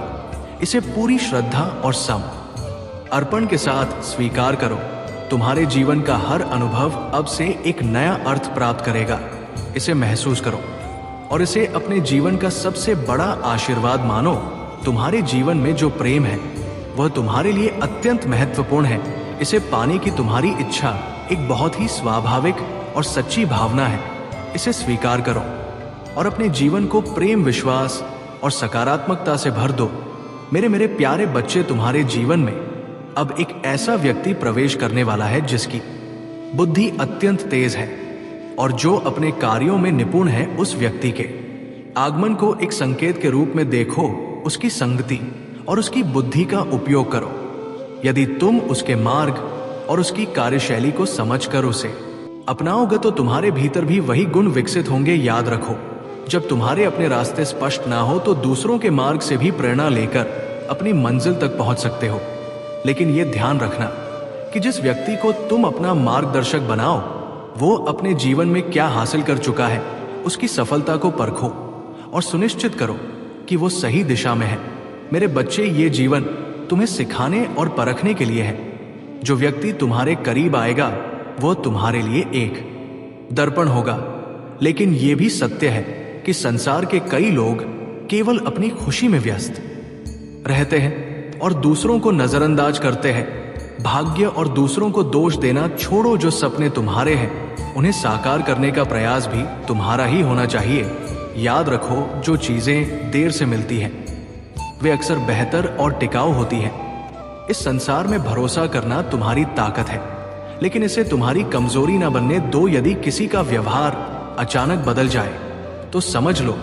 इसे पूरी श्रद्धा और समर्पण के साथ स्वीकार करो। तुम्हारे जीवन का हर अनुभव अब से एक नया अर्थ प्राप्त करेगा। इसे महसूस करो और इसे अपने जीवन का सबसे बड़ा आशीर्वाद मानो। तुम्हारे जीवन में जो प्रेम है वह तुम्हारे लिए अत्यंत महत्वपूर्ण है, इसे पाने की तुम्हारी इच्छा एक बहुत ही स्वाभाविक और सच्ची भावना है। इसे स्वीकार करो और अपने जीवन को प्रेम, विश्वास और सकारात्मकता से भर दो। मेरे प्यारे बच्चे, तुम्हारे जीवन में अब एक ऐसा व्यक्ति प्रवेश करने वाला है जिसकी बुद्धि अत्यंत तेज है और जो अपने कार्यों में निपुण है। उस व्यक्ति के आगमन को एक संकेत के रूप में देखो, उसकी संगति और उसकी बुद्धि का उपयोग करो। यदि तुम उसके मार्ग और उसकी कार्यशैली को समझकर उसे अपनाओगे तो तुम्हारे भीतर भी वही गुण विकसित होंगे। याद रखो, जब तुम्हारे अपने रास्ते स्पष्ट ना हो तो दूसरों के मार्ग से भी प्रेरणा लेकर अपनी मंजिल तक पहुंच सकते हो। लेकिन यह ध्यान रखना कि जिस व्यक्ति को तुम अपना मार्गदर्शक बनाओ वो अपने जीवन में क्या हासिल कर चुका है, उसकी सफलता को परखो और सुनिश्चित करो कि वो सही दिशा में है। मेरे बच्चे, ये जीवन तुम्हें सिखाने और परखने के लिए है। जो व्यक्ति तुम्हारे करीब आएगा वो तुम्हारे लिए एक दर्पण होगा। लेकिन यह भी सत्य है कि संसार के कई लोग केवल अपनी खुशी में व्यस्त रहते हैं और दूसरों को नजरअंदाज करते हैं। भाग्य और दूसरों को दोष देना छोड़ो। जो सपने तुम्हारे हैं उन्हें साकार करने का प्रयास भी तुम्हारा ही होना चाहिए। याद रखो, जो चीजें देर से मिलती हैं वे अक्सर बेहतर और टिकाऊ होती हैं। इस संसार में भरोसा करना तुम्हारी ताकत है, लेकिन इसे तुम्हारी कमजोरी ना बनने दो। यदि किसी का व्यवहार अचानक बदल जाए तो समझ लो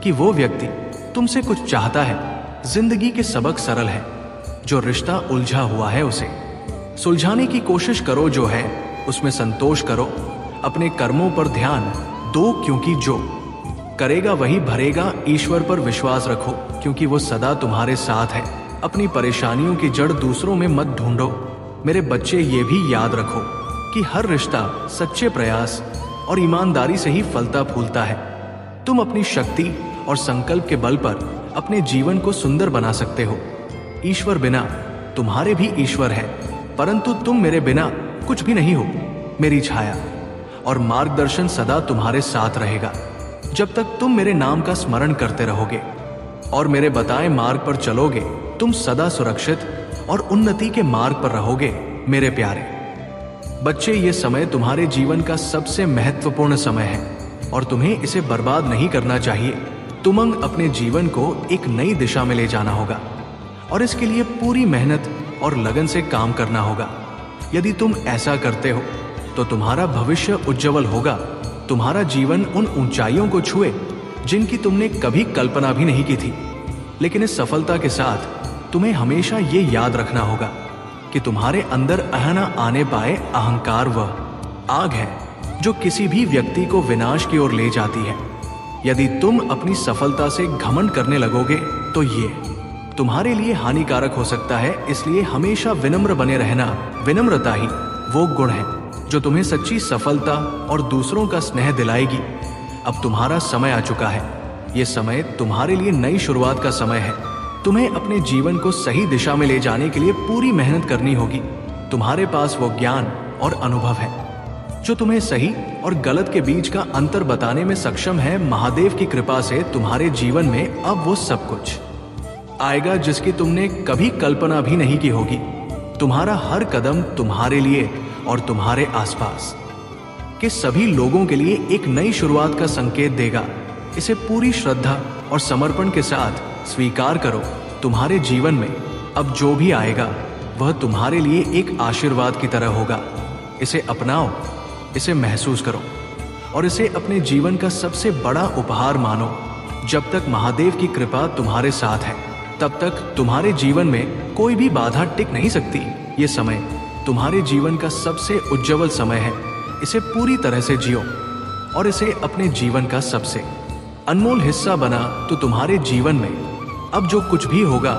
कि वो व्यक्ति तुमसे कुछ चाहता है। जिंदगी के सबक सरल है। जो रिश्ता उलझा हुआ है उसे सुलझाने की कोशिश करो, जो है उसमें संतोष करो। अपने कर्मों पर ध्यान दो, क्योंकि जो करेगा वही भरेगा। ईश्वर पर विश्वास रखो, क्योंकि वो सदा तुम्हारे साथ है। अपनी परेशानियों की जड़ दूसरों में मत ढूंढो। मेरे बच्चे, ये भी याद रखो कि हर रिश्ता सच्चे प्रयास और ईमानदारी से ही फलता फूलता है। तुम अपनी शक्ति और संकल्प के बल पर अपने जीवन को सुंदर बना सकते हो। ईश्वर बिना तुम्हारे भी ईश्वर है, परंतु तुम मेरे बिना कुछ भी नहीं हो। मेरी छाया और मार्गदर्शन सदा तुम्हारे साथ रहेगा जब तक तुम मेरे नाम का स्मरण करते रहोगे और मेरे बताए मार्ग पर चलोगे। तुम सदा सुरक्षित और उन्नति के मार्ग पर रहोगे। मेरे प्यारे बच्चे, ये समय तुम्हारे जीवन का सबसे महत्वपूर्ण समय है और तुम्हें इसे बर्बाद नहीं करना चाहिए। तुमंग अपने जीवन को एक नई दिशा में ले जाना होगा और इसके लिए पूरी मेहनत और लगन से काम करना होगा। यदि तुम ऐसा करते हो तो तुम्हारा भविष्य उज्जवल होगा। तुम्हारा जीवन उन ऊंचाइयों को छुए जिनकी तुमने कभी कल्पना भी नहीं की थी। लेकिन इस सफलता के साथ तुम्हें हमेशा ये याद रखना होगा कि तुम्हारे अंदर न आने पाए अहंकार वह आग है जो किसी भी व्यक्ति को विनाश की ओर ले जाती है। यदि तुम अपनी सफलता से घमंड करने लगोगे तो ये तुम्हारे लिए हानिकारक हो सकता है। इसलिए हमेशा विनम्र बने रहना। विनम्रता ही वो गुण है जो तुम्हें सच्ची सफलता और दूसरों का स्नेह दिलाएगी। अब तुम्हारा समय आ चुका है। ये समय तुम्हारे लिए नई शुरुआत का समय है। तुम्हें अपने जीवन को सही दिशा में ले जाने के लिए पूरी मेहनत करनी होगी। तुम्हारे पास वो ज्ञान और अनुभव है जो तुम्हें सही और गलत के बीच का अंतर बताने में सक्षम है। महादेव की कृपा से तुम्हारे जीवन में अब वो सब कुछ आएगा जिसकी तुमने कभी कल्पना भी नहीं की होगी। तुम्हारा हर कदम तुम्हारे लिए और तुम्हारे आसपास के सभी लोगों के लिए एक नई शुरुआत का संकेत देगा। इसे पूरी श्रद्धा और समर्पण के साथ स्वीकार करो। तुम्हारे जीवन में अब जो भी आएगा वह तुम्हारे लिए एक आशीर्वाद की तरह होगा। इसे अपनाओ, इसे महसूस करो और इसे अपने जीवन का सबसे बड़ा उपहार मानो। जब तक महादेव की कृपा तुम्हारे साथ है तब तक तुम्हारे जीवन में कोई भी बाधा टिक नहीं सकती। ये समय तुम्हारे जीवन का सबसे उज्जवल समय है। इसे पूरी तरह से जियो और इसे अपने जीवन का सबसे अनमोल हिस्सा बना तो तुम्हारे जीवन में अब जो कुछ भी होगा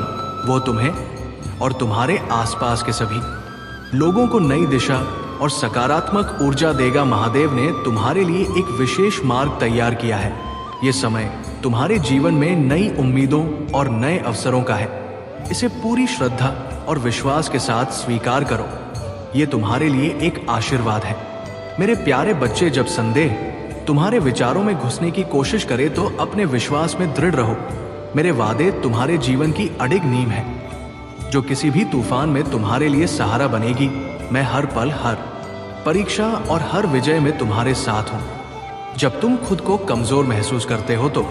वो तुम्हें और तुम्हारे आसपास के सभी लोगों को नई दिशा और सकारात्मक ऊर्जा देगा। महादेव ने तुम्हारे लिए एक विशेष मार्ग तैयार किया है। ये समय तुम्हारे जीवन में नई उम्मीदों और नए अवसरों का है। इसे पूरी श्रद्धा और विश्वास के साथ स्वीकार करो। ये तुम्हारे लिए एक आशीर्वाद है। मेरे प्यारे बच्चे, जब संदेह तुम्हारे विचारों में घुसने की कोशिश करे तो अपने विश्वास में दृढ़ रहो। मेरे वादे तुम्हारे जीवन की अडिग नींव है जो किसी भी तूफान में तुम्हारे लिए सहारा बनेगी। मैं हर पल, हर परीक्षा और हर विजय में तुम्हारे साथ हूं। जब तुम खुद को कमजोर महसूस करते हो तो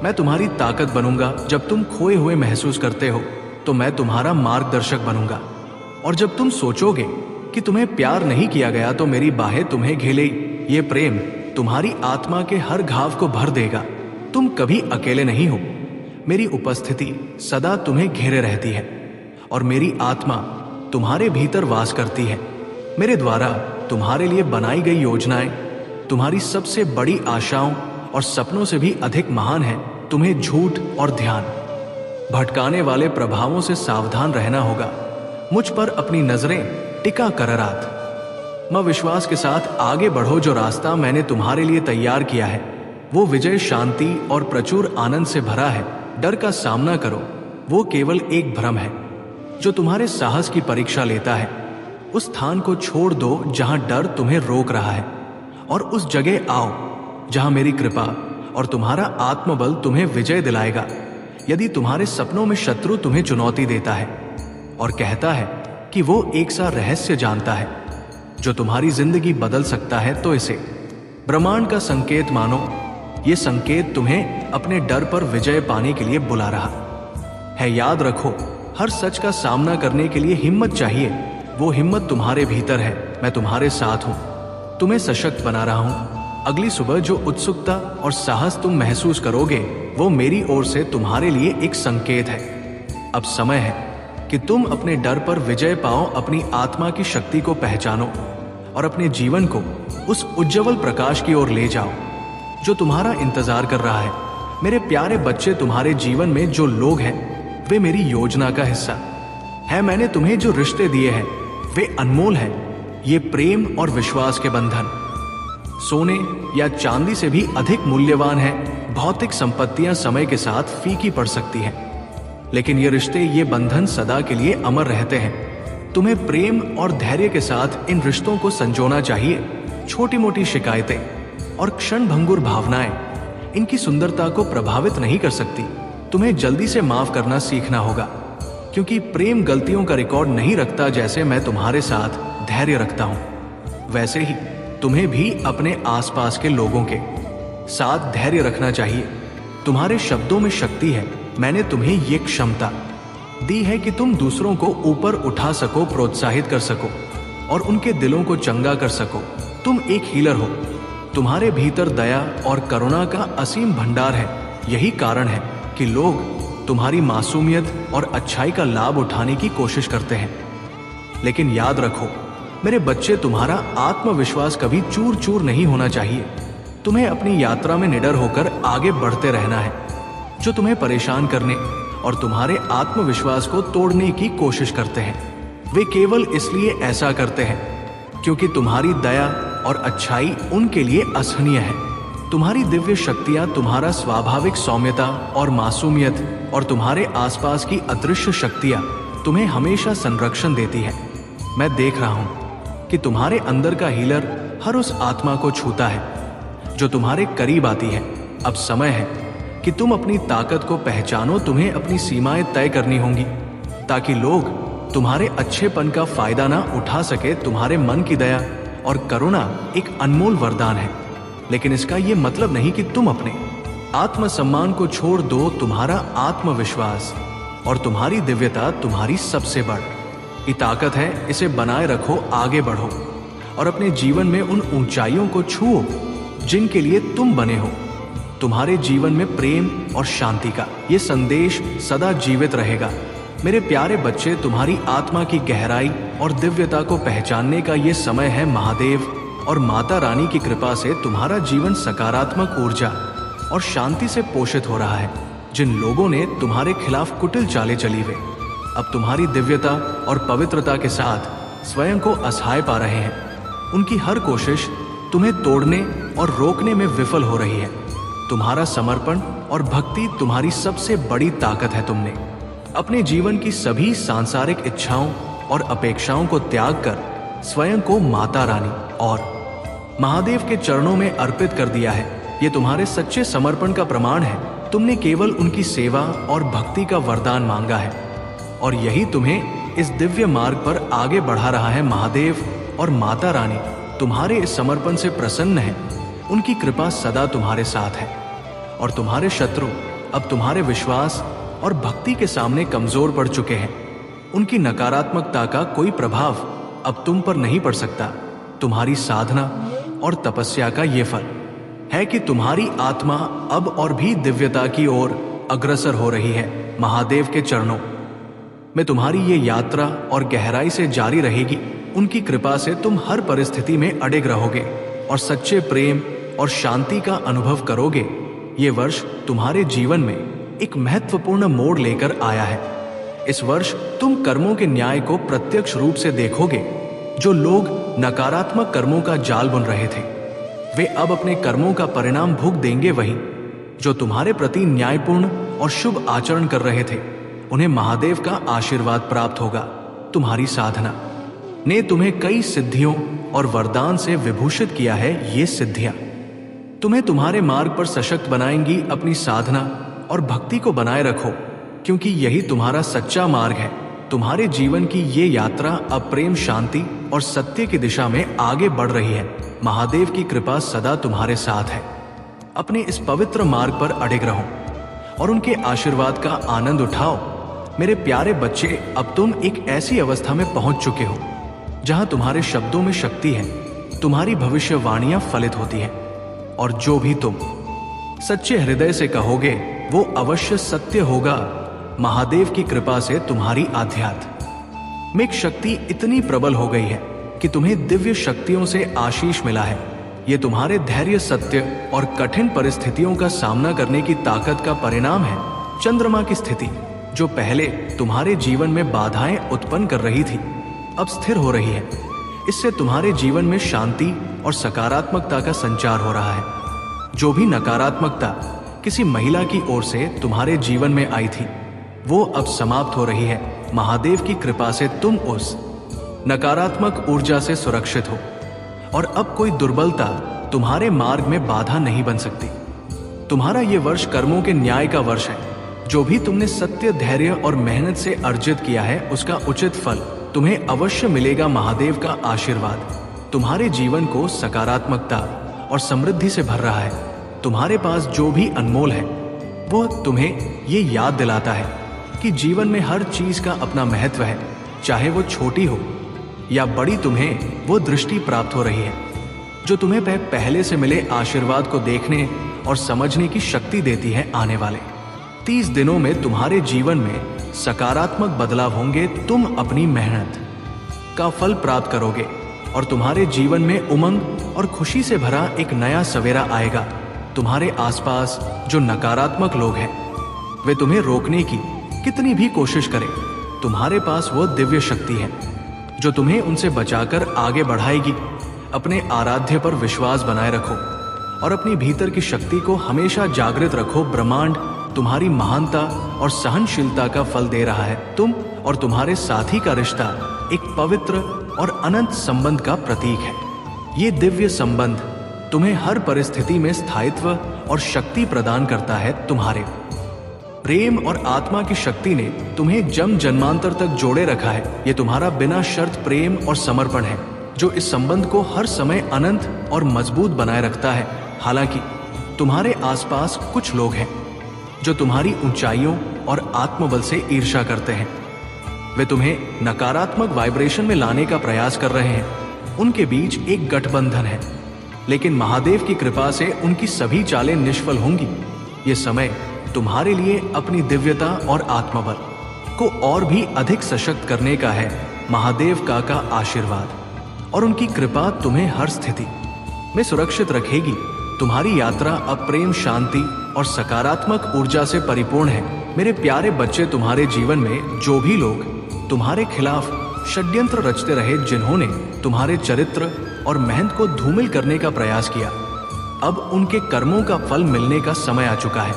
मैं तुम्हारी ताकत बनूंगा। जब तुम खोए हुए महसूस करते हो तो मैं तुम्हारा मार्गदर्शक बनूंगा। और जब तुम सोचोगे कि तुम्हें प्यार नहीं किया गया तो मेरी बाहें तुम्हें घेलेगी। ये प्रेम तुम्हारी आत्मा के हर घाव को भर देगा। तुम कभी अकेले नहीं हो। मेरी उपस्थिति सदा तुम्हें घेरे रहती है और मेरी आत्मा तुम्हारे भीतर वास करती है। मेरे द्वारा तुम्हारे लिए बनाई गई योजनाएं तुम्हारी सबसे बड़ी आशाओं और सपनों से भी अधिक महान है। तुम्हें झूठ और ध्यान भटकाने वाले प्रभावों से सावधान रहना होगा। मुझ पर अपनी नजरें टिका कर रात मैं विश्वास के साथ आगे बढ़ो। जो रास्ता मैंने तुम्हारे लिए तैयार किया है वो विजय, शांति और प्रचुर आनंद से भरा है। डर का सामना करो, वो केवल एक भ्रम है जो तुम्हारे साहस की परीक्षा लेता है। उस स्थान को छोड़ दो जहां डर तुम्हें रोक रहा है और उस जगह आओ जहां मेरी कृपा और तुम्हारा आत्मबल तुम्हें विजय दिलाएगा। यदि तुम्हारे सपनों में शत्रु तुम्हें चुनौती देता है और कहता है कि वो एक सा रहस्य जानता है जो तुम्हारी जिंदगी बदल सकता है, तो इसे ब्रह्मांड का संकेत मानो। ये संकेत तुम्हें अपने डर पर विजय पाने के लिए बुला रहा है। याद रखो, हर सच का सामना करने के लिए हिम्मत चाहिए। वो हिम्मत तुम्हारे भीतर है। मैं तुम्हारे साथ हूं, तुम्हें सशक्त बना रहा हूं। अगली सुबह जो उत्सुकता और साहस तुम महसूस करोगे वो मेरी ओर से तुम्हारे लिए एक संकेत है। अब समय है कि तुम अपने डर पर विजय पाओ, अपनी आत्मा की शक्ति को पहचानो और अपने जीवन को उस उज्जवल प्रकाश की ओर ले जाओ जो तुम्हारा इंतजार कर रहा है। मेरे प्यारे बच्चे, तुम्हारे जीवन में जो लोग हैं वे मेरी योजना का हिस्सा है। मैंने तुम्हें जो रिश्ते दिए हैं वे अनमोल हैं। ये प्रेम और विश्वास के बंधन सोने या चांदी से भी अधिक मूल्यवान है। भौतिक संपत्तियां समय के साथ फीकी पड़ सकती हैं, लेकिन ये रिश्ते, ये बंधन सदा के लिए अमर रहते हैं। तुम्हें प्रेम और धैर्य के साथ इन रिश्तों को संजोना चाहिए। छोटी मोटी शिकायतें और क्षणभंगुर भावनाएं इनकी सुंदरता को प्रभावित नहीं कर सकती। तुम्हें जल्दी से माफ करना सीखना होगा, क्योंकि प्रेम गलतियों का रिकॉर्ड नहीं रखता। जैसे मैं तुम्हारे साथ धैर्य रखता हूं, वैसे ही तुम्हें भी अपने आसपास के लोगों के साथ धैर्य रखना चाहिए। तुम्हारे शब्दों में शक्ति है। मैंने तुम्हें ये क्षमता दी है कि तुम दूसरों को ऊपर उठा सको, प्रोत्साहित कर सको और उनके दिलों को चंगा कर सको। तुम एक हीलर हो। तुम्हारे भीतर दया और करुणा का असीम भंडार है। यही कारण है कि लोग तुम्हारी मासूमियत और अच्छाई का लाभ उठाने की कोशिश करते हैं। लेकिन याद रखो मेरे बच्चे, तुम्हारा आत्मविश्वास कभी चूर चूर नहीं होना चाहिए। तुम्हें अपनी यात्रा में निडर होकर आगे बढ़ते रहना है। जो तुम्हें परेशान करने और तुम्हारे आत्मविश्वास को तोड़ने की कोशिश करते हैं वे केवल इसलिए ऐसा करते हैं क्योंकि तुम्हारी दया और अच्छाई उनके लिए असहनीय है। तुम्हारी दिव्य शक्तियां, तुम्हारा स्वाभाविक सौम्यता और मासूमियत और तुम्हारे आसपास की अदृश्य शक्तियां तुम्हें हमेशा संरक्षण देती है। मैं देख रहा हूं कि तुम्हारे अंदर का हीलर हर उस आत्मा को छूता है जो तुम्हारे करीब आती है। अब समय है कि तुम अपनी ताकत को पहचानो। तुम्हें अपनी सीमाएं तय करनी होंगी ताकि लोग तुम्हारे अच्छेपन का फायदा ना उठा सके। तुम्हारे मन की दया और करुणा एक अनमोल वरदान है, लेकिन इसका यह मतलब नहीं कि तुम अपने आत्मसम्मान को छोड़ दो। तुम्हारा आत्मविश्वास और तुम्हारी दिव्यता तुम्हारी सबसे बड़ी ताकत है। इसे बनाए रखो, आगे बढ़ो और अपने जीवन में उन ऊंचाइयों को छुओ जिनके लिए तुम बने हो। तुम्हारे जीवन में प्रेम और शांति का ये संदेश सदा जीवित रहेगा। मेरे प्यारे बच्चे, तुम्हारी आत्मा की गहराई और दिव्यता को पहचानने का ये समय है। महादेव और माता रानी की कृपा से तुम्हारा जीवन सकारात्मक ऊर्जा और शांति से पोषित हो रहा है। जिन लोगों ने तुम्हारे खिलाफ कुटिल चालें चली वे अब तुम्हारी दिव्यता और पवित्रता के साथ स्वयं को असहाय पा रहे हैं। उनकी हर कोशिश तुम्हें तोड़ने और रोकने में विफल हो रही है। तुम्हारा समर्पण और भक्ति तुम्हारी सबसे बड़ी ताकत है। तुमने अपने जीवन की सभी सांसारिक इच्छाओं और अपेक्षाओं को त्याग कर स्वयं को माता रानी और महादेव के चरणों में अर्पित कर दिया है। ये तुम्हारे सच्चे समर्पण का प्रमाण है। तुमने केवल उनकी सेवा और भक्ति का वरदान मांगा है और यही तुम्हें इस दिव्य मार्ग पर आगे बढ़ा रहा है महादेव और माता रानी तुम्हारे इस समर्पण से प्रसन्न है। उनकी कृपा सदा तुम्हारे साथ है और तुम्हारे शत्रु अब तुम्हारे विश्वास और भक्ति के सामने कमजोर पड़ चुके हैं। उनकी नकारात्मकता का कोई प्रभाव अब तुम पर नहीं पड़ सकता। तुम्हारी साधना और तपस्या का ये फल है कि तुम्हारी आत्मा अब और भी दिव्यता की ओर अग्रसर हो रही है। महादेव के चरणों में तुम्हारी ये यात्रा और गहराई से जारी रहेगी। उनकी कृपा से तुम हर परिस्थिति में अडिग रहोगे और सच्चे प्रेम और शांति का अनुभव करोगे। ये वर्ष तुम्हारे जीवन में एक महत्वपूर्ण मोड़ लेकर आया है। इस वर्ष तुम कर्मों के न्याय को प्रत्यक्ष रूप से देखोगे। जो लोग नकारात्मक कर्मों का जाल बुन रहे थे, वे अब अपने कर्मों का परिणाम भोग देंगे। वहीं जो तुम्हारे प्रति न्यायपूर्ण और शुभ आचरण कर रहे थे, उन्हें महादेव का आशीर्वाद प्राप्त होगा। तुम्हारी साधना ने तुम्हें कई सिद्धियों और वरदान से विभूषित किया है। ये सिद्धियां तुम्हें तुम्हारे मार्ग पर सशक्त बनाएंगी। अपनी साधना और भक्ति को बनाए रखो, क्योंकि यही तुम्हारा सच्चा मार्ग है। तुम्हारे जीवन की ये यात्रा अब प्रेम, शांति और सत्य की दिशा में आगे बढ़ रही है। महादेव की कृपा सदा तुम्हारे साथ है। अपने इस पवित्र मार्ग पर अडिग रहो और उनके आशीर्वाद का आनंद उठाओ। मेरे प्यारे बच्चे, अब तुम एक ऐसी अवस्था में पहुंच चुके हो जहां तुम्हारे शब्दों में शक्ति है, तुम्हारी भविष्यवाणियां फलित होती हैं और जो भी तुम सच्चे हृदय से कहोगे वो अवश्य सत्य होगा। महादेव की कृपा से तुम्हारी आध्यात्मिक शक्ति इतनी प्रबल हो गई है कि तुम्हें दिव्य शक्तियों से आशीष मिला है। ये तुम्हारे धैर्य, सत्य और कठिन परिस्थितियों का सामना करने की ताकत का परिणाम है। चंद्रमा की स्थिति जो पहले तुम्हारे जीवन में बाधाएं उत्पन्न कर रही थी, अब स्थिर हो रही है। इससे तुम्हारे जीवन में शांति और सकारात्मकता का संचार हो रहा है। जो भी नकारात्मकता किसी महिला की ओर से तुम्हारे जीवन में आई थी, वो अब समाप्त हो रही है। महादेव की कृपा से तुम उस नकारात्मक ऊर्जा से सुरक्षित हो और अब कोई दुर्बलता तुम्हारे मार्ग में बाधा नहीं बन सकती। तुम्हारा ये वर्ष कर्मों के न्याय का वर्ष है। जो भी तुमने सत्य, धैर्य और मेहनत से अर्जित किया है, उसका उचित फल तुम्हें अवश्य मिलेगा। महादेव का आशीर्वाद तुम्हारे जीवन को सकारात्मकता और समृद्धि से भर रहा है। तुम्हारे पास जो भी अनमोल है, वो तुम्हें ये याद दिलाता है कि जीवन में हर चीज का अपना महत्व है। चाहे वो छोटी हो या बड़ी, तुम्हें वो दृष्टि प्राप्त हो रही है जो तुम्हें पहले से मिले आशीर्वाद को देखने और समझने की शक्ति देती है। आने वाले 30 दिनों में तुम्हारे जीवन में सकारात्मक बदलाव होंगे। तुम अपनी मेहनत का फल प्राप्त करोगे और तुम्हारे जीवन में उमंग और खुशी से भरा एक नया सवेरा आएगा। तुम्हारे आसपास जो नकारात्मक लोग हैं, वे तुम्हें रोकने की कितनी भी कोशिश करें, तुम्हारे पास वो दिव्य शक्ति है जो तुम्हें उनसे बचाकर आगे बढ़ाएगी। अपने आराध्य पर विश्वास बनाए रखो और अपनी भीतर की शक्ति को हमेशा जागृत रखो। ब्रह्मांड तुम्हारी महानता और सहनशीलता का फल दे रहा है। तुम और तुम्हारे साथी का रिश्ता एक पवित्र और अनंत संबंध का प्रतीक है। ये दिव्य संबंध तुम्हें हर परिस्थिति में स्थायित्व और शक्ति प्रदान करता है। तुम्हारे प्रेम और आत्मा की शक्ति ने तुम्हें जन्मांतर तक जोड़े रखा है। ये तुम्हारा बिना शर्त प्रेम और समर्पण है जो इस संबंध को हर समय अनंत और मजबूत बनाए रखता है। हालांकि तुम्हारे आसपास कुछ लोग हैं जो तुम्हारी ऊंचाइयों और आत्मबल से ईर्ष्या करते हैं। वे तुम्हें नकारात्मक वाइब्रेशन में लाने का प्रयास कर रहे हैं। उनके बीच एक गठबंधन है, लेकिन महादेव की कृपा से उनकी सभी चालें निष्फल होंगी। ये समय तुम्हारे लिए अपनी दिव्यता और आत्मबल को और भी अधिक सशक्त करने का है। महादेव का आशीर्वाद और उनकी कृपा तुम्हें हर स्थिति में सुरक्षित रखेगी। तुम्हारी यात्रा अब प्रेम, शांति और सकारात्मक ऊर्जा से परिपूर्ण है। मेरे प्यारे बच्चे, तुम्हारे जीवन में जो भी लोग तुम्हारे खिलाफ षड्यंत्र रचते रहे, जिन्होंने तुम्हारे चरित्र और मेहनत को धूमिल करने का प्रयास किया, अब उनके कर्मों का फल मिलने का समय आ चुका है।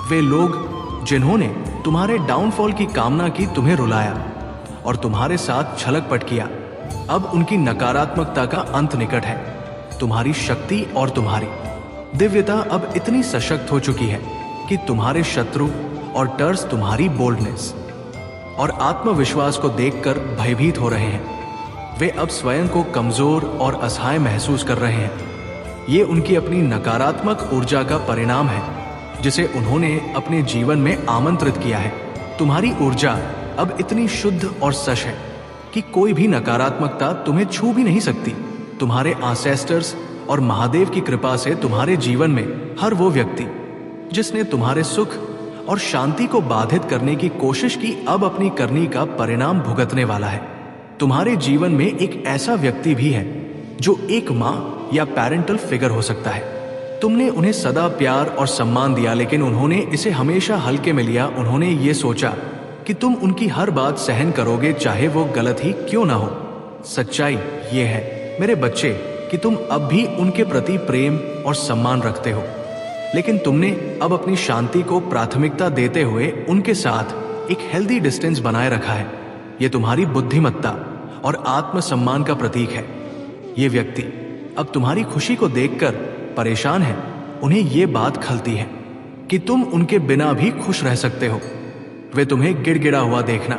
वे लोग जिन्होंने तुम्हारे डाउनफॉल की कामना की, तुम्हें रुलाया और तुम्हारे साथ छलकपट किया, अब उनकी नकारात्मकता का अंत निकट है। तुम्हारी शक्ति और तुम्हारी दिव्यता अब इतनी सशक्त हो चुकी है कि तुम्हारे शत्रु और टर्स तुम्हारी बोल्डनेस और आत्मविश्वास को देखकर भयभीत हो रहे हैं। वे अब स्वयं को कमजोर और असहाय महसूस कर रहे हैं। ये उनकी अपनी नकारात्मक ऊर्जा का परिणाम है, जिसे उन्होंने अपने जीवन में आमंत्रित किया है। तुम्हारी ऊर्जा अब इतनी शुद्ध और सच है कि कोई भी नकारात्मकता तुम्हें छू भी नहीं सकती। तुम्हारे एंसेस्टर्स और महादेव की कृपा से तुम्हारे जीवन में हर वो व्यक्ति जिसने तुम्हारे सुख और शांति को बाधित करने की कोशिश की, अब अपनी करनी का परिणाम भुगतने वाला है। तुम्हारे जीवन में एक ऐसा व्यक्ति भी है जो एक माँ या पेरेंटल फिगर हो सकता है। तुमने उन्हें सदा प्यार और सम्मान दिया, लेकिन उन्होंने इसे हमेशा हल्के में लिया। उन्होंने ये सोचा कि तुम उनकी हर बात सहन करोगे, चाहे वो गलत ही क्यों ना हो। सच्चाई ये है मेरे बच्चे कि तुम अब भी उनके प्रति प्रेम और सम्मान रखते हो, लेकिन तुमने अब अपनी शांति को प्राथमिकता देते हुए उनके साथ एक हेल्दी डिस्टेंस बनाए रखा है। ये तुम्हारी बुद्धिमत्ता और आत्मसम्मान का प्रतीक है। ये व्यक्ति अब तुम्हारी खुशी को देखकर परेशान है। उन्हें ये बात खलती है कि तुम उनके बिना भी खुश रह सकते हो। वे तुम्हें गिड़गिड़ा हुआ देखना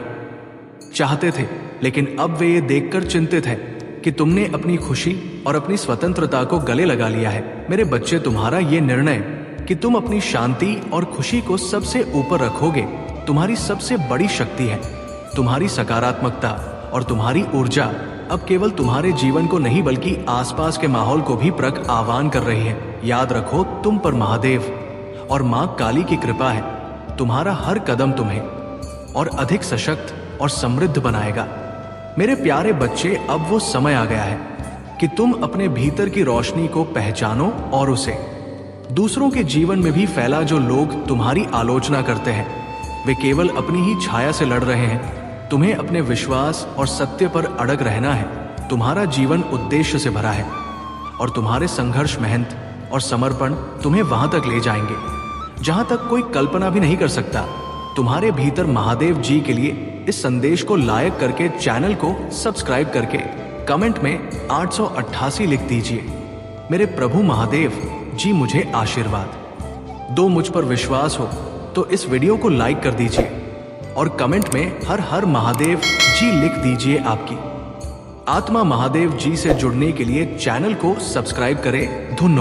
चाहते थे, लेकिन अब वे ये देखकर चिंतित है कि तुमने अपनी खुशी और अपनी स्वतंत्रता को गले लगा लिया है। मेरे बच्चे, तुम्हारा ये निर्णय कि तुम अपनी शांति और खुशी को सबसे ऊपर रखोगे तुम्हारी सबसे बड़ी शक्ति है। तुम्हारी सकारात्मकता और तुम्हारी ऊर्जा अब केवल तुम्हारे जीवन को नहीं बल्कि आसपास के माहौल को भी प्रक आह्वान कर रही है। याद रखो, तुम पर महादेव और मां काली की कृपा है। तुम्हारा हर कदम तुम्हें और अधिक सशक्त और समृद्ध बनाएगा। मेरे प्यारे बच्चे, अब वो समय आ गया है कि तुम अपने भीतर की रोशनी को पहचानो और उसे दूसरों के जीवन में भी फैला। जो लोग तुम्हारी आलोचना करते हैं वे केवल अपनी ही छाया से लड़ रहे हैं। तुम्हें अपने विश्वास और सत्य पर अड़ग रहना है। तुम्हारा जीवन उद्देश्य से भरा है और तुम्हारे संघर्ष, मेहनत और समर्पण तुम्हें वहां तक ले जाएंगे जहां तक कोई कल्पना भी नहीं कर सकता। तुम्हारे भीतर महादेव जी के लिए इस संदेश को लाइक करके, चैनल को सब्सक्राइब करके कमेंट में 888 लिख दीजिए। मेरे प्रभु महादेव जी मुझे आशीर्वाद दो। मुझ पर विश्वास हो तो इस वीडियो को लाइक कर दीजिए और कमेंट में हर हर महादेव जी लिख दीजिए। आपकी आत्मा महादेव जी से जुड़ने के लिए चैनल को सब्सक्राइब करें। धन्यवाद।